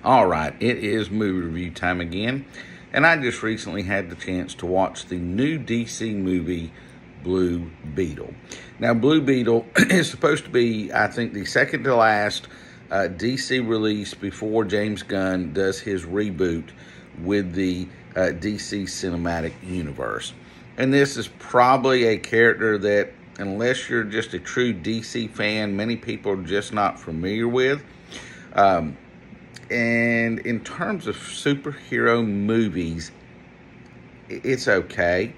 All right, it is movie review time again, and I just recently had the chance to watch the new DC movie, Blue Beetle. Now, Blue Beetle is supposed to be, I think, the second to last DC release before James Gunn does his reboot with the DC Cinematic Universe. And this is probably a character that, unless you're just a true DC fan, many people are just not familiar with. And in terms of superhero movies, it's okay.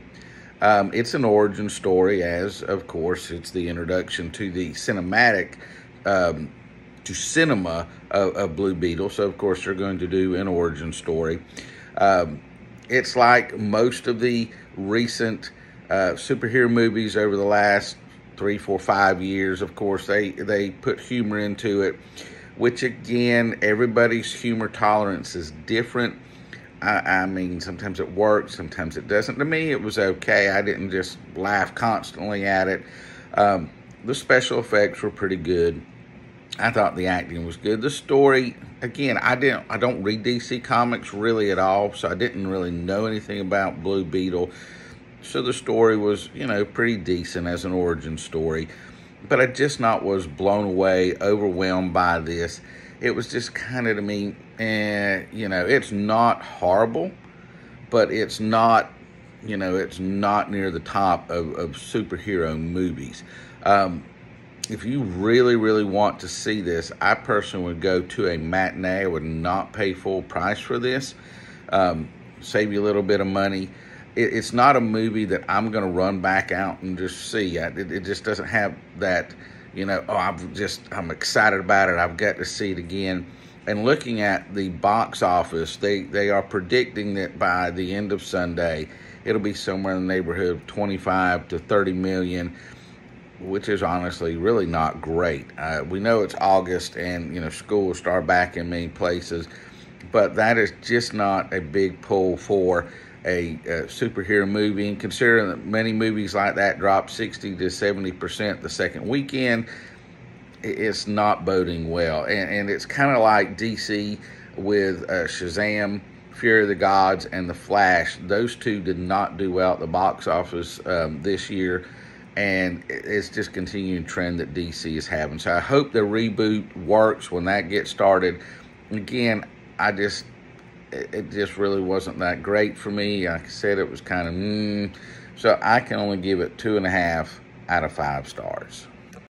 It's an origin story, as of course it's the introduction to the cinematic, to cinema of Blue Beetle. So of course they're going to do an origin story. It's like most of the recent superhero movies over the last 3, 4, 5 years. Of course, they put humor into it, which again, everybody's humor tolerance is different. I mean, sometimes it works, sometimes it doesn't. To me, it was okay. I didn't just laugh constantly at it. The special effects were pretty good. I thought the acting was good. The story, again, I don't read DC comics really at all, so I didn't really know anything about Blue Beetle. So the story was, pretty decent as an origin story. But I just was blown away, overwhelmed by this. It was just kind of, to me, it's not horrible, but it's not, it's not near the top of superhero movies. If you really, really want to see this, I personally would go to a matinee. I would not pay full price for this. Save you a little bit of money. It's not a movie that I'm going to run back out and just see. It just doesn't have that, I'm excited about it. I've got to see it again. And looking at the box office, they are predicting that by the end of Sunday, it'll be somewhere in the neighborhood of 25 to 30 million, which is honestly really not great. We know it's August and, school will start back in many places, but that is just not a big pull for a superhero movie. And considering that many movies like that drop 60 to 70% the second weekend, it's not boding well. And it's kind of like DC with Shazam, Fury of the Gods, and The Flash. Those two did not do well at the box office this year. And it's just continuing trend that DC is having. So I hope the reboot works when that gets started. Again, it just really wasn't that great for me. Like I said, it was kind of, so I can only give it 2.5 out of 5 stars.